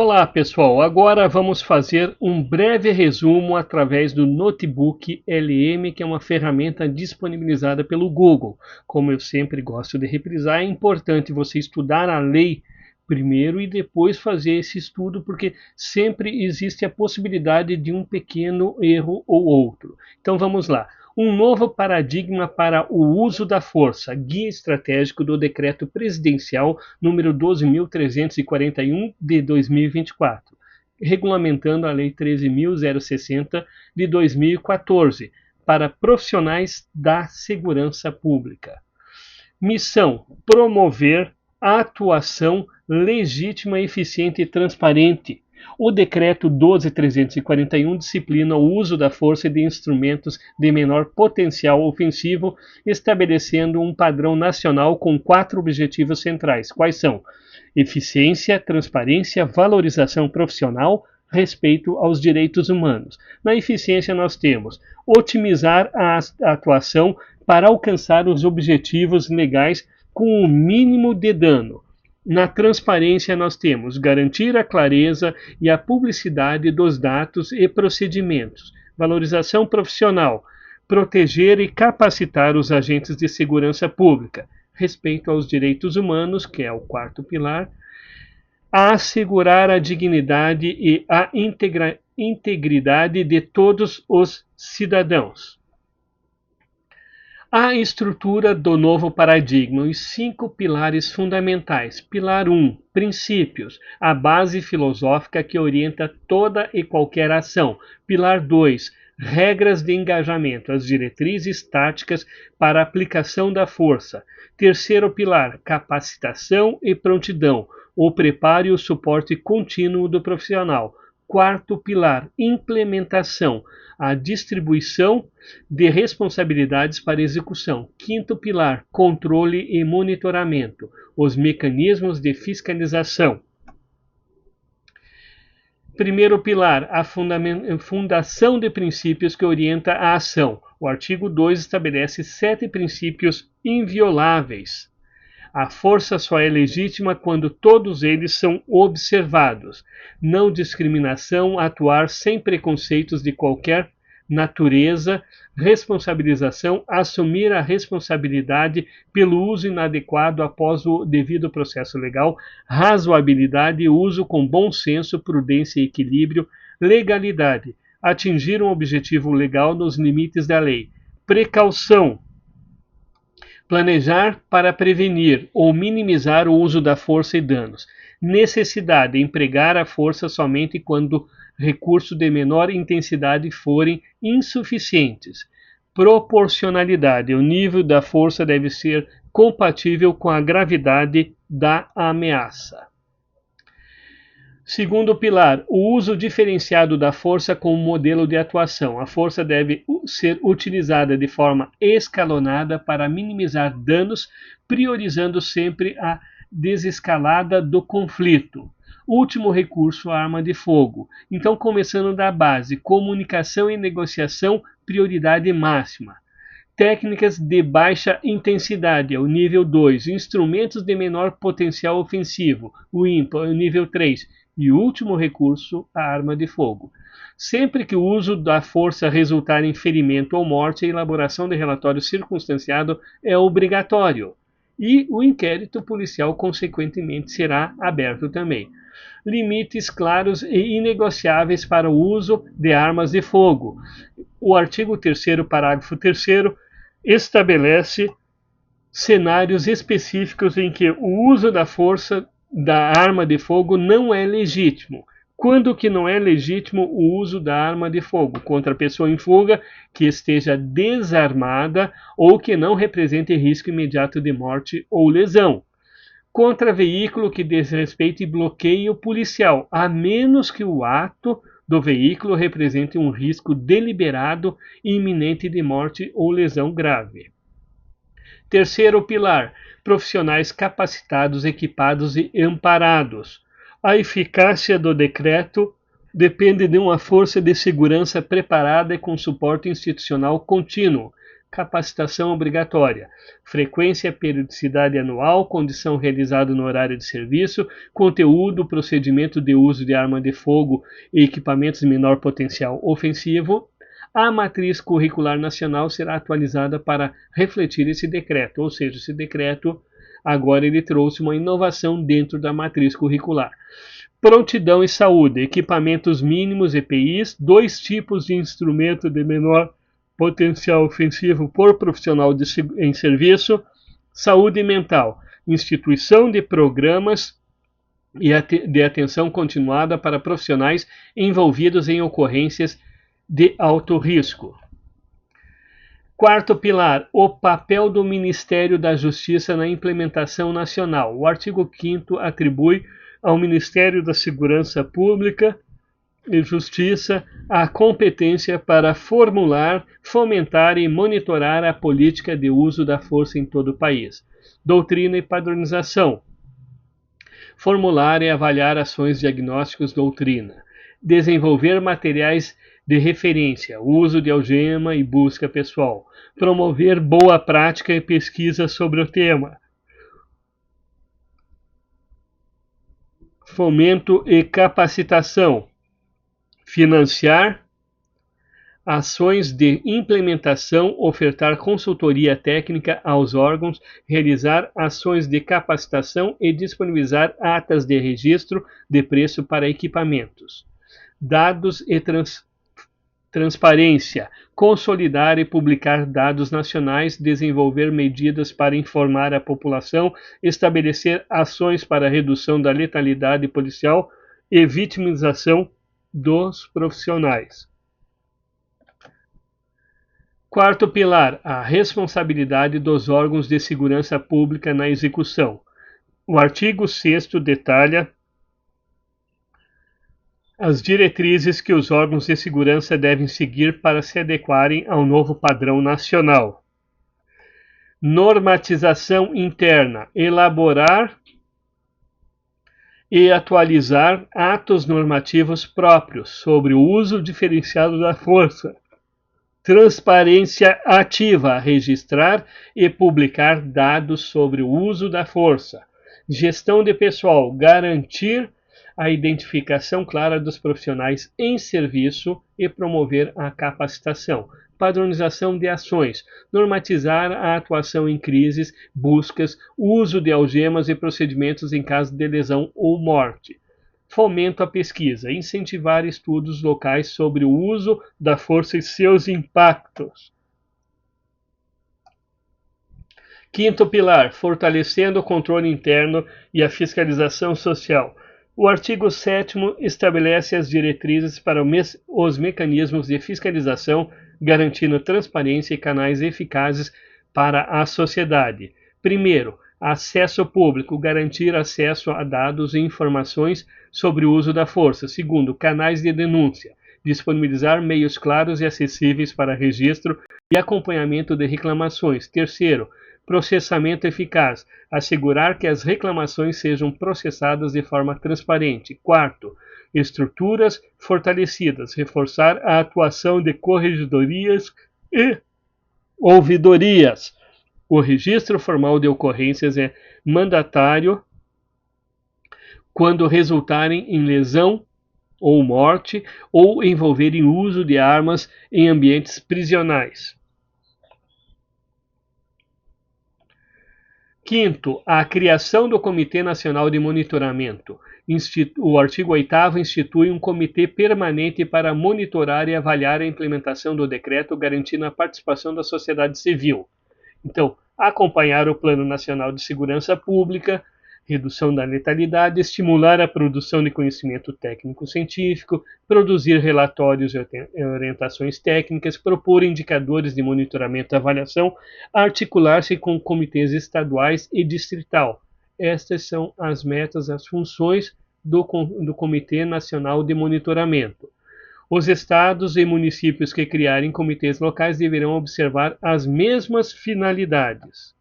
Olá pessoal, agora vamos fazer um breve resumo através do Notebook LM, que é uma ferramenta disponibilizada pelo Google. Como eu sempre gosto de reprisar, é importante você estudar a lei primeiro e depois fazer esse estudo, porque sempre existe a possibilidade de um pequeno erro ou outro. Então vamos lá. Um novo paradigma para o uso da força, guia estratégico do Decreto Presidencial número 12.341 de 2024, regulamentando a Lei 13.060 de 2014, para profissionais da segurança pública. Missão: promover a atuação legítima, eficiente e transparente. O Decreto 12.341 disciplina o uso da força e de instrumentos de menor potencial ofensivo, estabelecendo um padrão nacional com 4 objetivos centrais. Quais são? Eficiência, transparência, valorização profissional, respeito aos direitos humanos. Na eficiência nós temos otimizar a atuação para alcançar os objetivos legais com o mínimo de dano. Na transparência nós temos garantir a clareza e a publicidade dos dados e procedimentos. Valorização profissional, proteger e capacitar os agentes de segurança pública. Respeito aos direitos humanos, que é o 4º pilar. A assegurar a dignidade e a integridade de todos os cidadãos. A estrutura do novo paradigma, os 5 pilares fundamentais. Pilar 1, princípios, a base filosófica que orienta toda e qualquer ação. Pilar 2, regras de engajamento, as diretrizes táticas para a aplicação da força. Terceiro pilar, capacitação e prontidão, o preparo e o suporte contínuo do profissional. Quarto pilar, implementação, a distribuição de responsabilidades para execução. Quinto pilar, controle e monitoramento, os mecanismos de fiscalização. Primeiro pilar, a fundação de princípios que orienta a ação. O artigo 2 estabelece 7 princípios invioláveis. A força só é legítima quando todos eles são observados. Não discriminação, atuar sem preconceitos de qualquer natureza, responsabilização, assumir a responsabilidade pelo uso inadequado após o devido processo legal, razoabilidade, uso com bom senso, prudência e equilíbrio, legalidade, atingir um objetivo legal nos limites da lei, precaução, planejar para prevenir ou minimizar o uso da força e danos. Necessidade, empregar a força somente quando recursos de menor intensidade forem insuficientes. Proporcionalidade, o nível da força deve ser compatível com a gravidade da ameaça. Segundo pilar, o uso diferenciado da força como modelo de atuação. A força deve ser utilizada de forma escalonada para minimizar danos, priorizando sempre a desescalada do conflito. Último recurso, a arma de fogo. Então, começando da base, comunicação e negociação, prioridade máxima. Técnicas de baixa intensidade, o nível 2. Instrumentos de menor potencial ofensivo, o IMPA, o nível 3. E último recurso, a arma de fogo. Sempre que o uso da força resultar em ferimento ou morte, a elaboração de relatório circunstanciado é obrigatório. E o inquérito policial, consequentemente, será aberto também. Limites claros e inegociáveis para o uso de armas de fogo. O artigo 3º, parágrafo 3º, estabelece cenários específicos em que o uso da força da arma de fogo não é legítimo. Quando que não é legítimo o uso da arma de fogo? Contra a pessoa em fuga que esteja desarmada ou que não represente risco imediato de morte ou lesão. Contra veículo que desrespeite bloqueio policial, a menos que o ato do veículo represente um risco deliberado e iminente de morte ou lesão grave. Terceiro pilar, profissionais capacitados, equipados e amparados. A eficácia do decreto depende de uma força de segurança preparada e com suporte institucional contínuo. capacitação obrigatória, frequência e periodicidade anual, condição realizada no horário de serviço, conteúdo, procedimento de uso de arma de fogo e equipamentos de menor potencial ofensivo. A matriz curricular nacional será atualizada para refletir esse decreto, ou seja, esse decreto agora ele trouxe uma inovação dentro da matriz curricular. Prontidão e saúde, equipamentos mínimos EPIs, 2 tipos de instrumento de menor potencial ofensivo por profissional em serviço, saúde mental, instituição de programas de atenção continuada para profissionais envolvidos em ocorrências de alto risco. Quarto pilar, o papel do Ministério da Justiça na implementação nacional. O artigo 5º atribui ao Ministério da Segurança Pública e Justiça a competência para formular, fomentar e monitorar a política de uso da força em todo o país. Doutrina e padronização. Formular e avaliar ações diagnósticos doutrina. Desenvolver materiais de referência, uso de algema e busca pessoal. Promover boa prática e pesquisa sobre o tema. Fomento e capacitação. Financiar ações de implementação, ofertar consultoria técnica aos órgãos, realizar ações de capacitação e disponibilizar atas de registro de preço para equipamentos. Dados e transparência, consolidar e publicar dados nacionais, desenvolver medidas para informar a população, estabelecer ações para a redução da letalidade policial e vitimização dos profissionais. Quarto pilar, a responsabilidade dos órgãos de segurança pública na execução. O artigo 6º detalha as diretrizes que os órgãos de segurança devem seguir para se adequarem ao novo padrão nacional. Normatização interna, elaborar e atualizar atos normativos próprios sobre o uso diferenciado da força. Transparência ativa, registrar e publicar dados sobre o uso da força. Gestão de pessoal, garantir a identificação clara dos profissionais em serviço e promover a capacitação. Padronização de ações, normatizar a atuação em crises, buscas, uso de algemas e procedimentos em caso de lesão ou morte. Fomento à pesquisa, incentivar estudos locais sobre o uso da força e seus impactos. Quinto pilar, fortalecendo o controle interno e a fiscalização social. O artigo 7º estabelece as diretrizes para os mecanismos de fiscalização, garantindo transparência e canais eficazes para a sociedade. Primeiro, acesso público, garantir acesso a dados e informações sobre o uso da força. Segundo, canais de denúncia, disponibilizar meios claros e acessíveis para registro e acompanhamento de reclamações. Terceiro, processamento eficaz, assegurar que as reclamações sejam processadas de forma transparente. Quarto, estruturas fortalecidas, reforçar a atuação de corregedorias e ouvidorias. O registro formal de ocorrências é mandatário quando resultarem em lesão ou morte ou envolverem uso de armas em ambientes prisionais. Quinto, a criação do Comitê Nacional de Monitoramento. O artigo 8º institui um comitê permanente para monitorar e avaliar a implementação do decreto, garantindo a participação da sociedade civil. Então, acompanhar o Plano Nacional de Segurança Pública, redução da letalidade, estimular a produção de conhecimento técnico-científico, produzir relatórios e orientações técnicas, propor indicadores de monitoramento e avaliação, articular-se com comitês estaduais e distrital. Estas são as metas, as funções do Comitê Nacional de Monitoramento. Os estados e municípios que criarem comitês locais deverão observar as mesmas finalidades.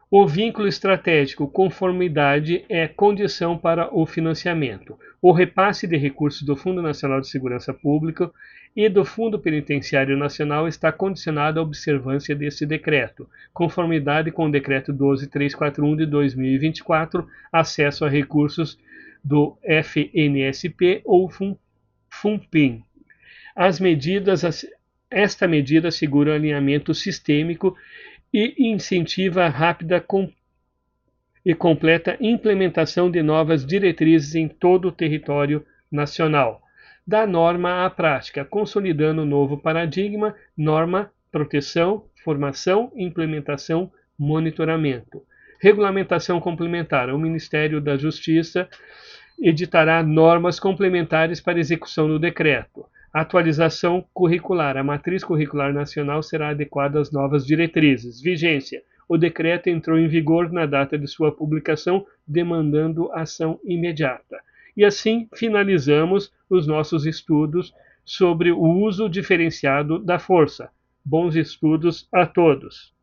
O vínculo estratégico, conformidade, é condição para o financiamento. O repasse de recursos do Fundo Nacional de Segurança Pública e do Fundo Penitenciário Nacional está condicionado à observância deste decreto, conformidade com o Decreto 12341 de 2024, acesso a recursos do FNSP ou FUNPIM. Esta medida assegura o alinhamento sistêmico e incentiva a rápida e completa implementação de novas diretrizes em todo o território nacional, da norma à prática, consolidando o novo paradigma, norma, proteção, formação, implementação, monitoramento. Regulamentação complementar. O Ministério da Justiça editará normas complementares para execução do decreto. Atualização curricular. A matriz curricular nacional será adequada às novas diretrizes. Vigência. O decreto entrou em vigor na data de sua publicação, demandando ação imediata. E assim finalizamos os nossos estudos sobre o uso diferenciado da força. Bons estudos a todos!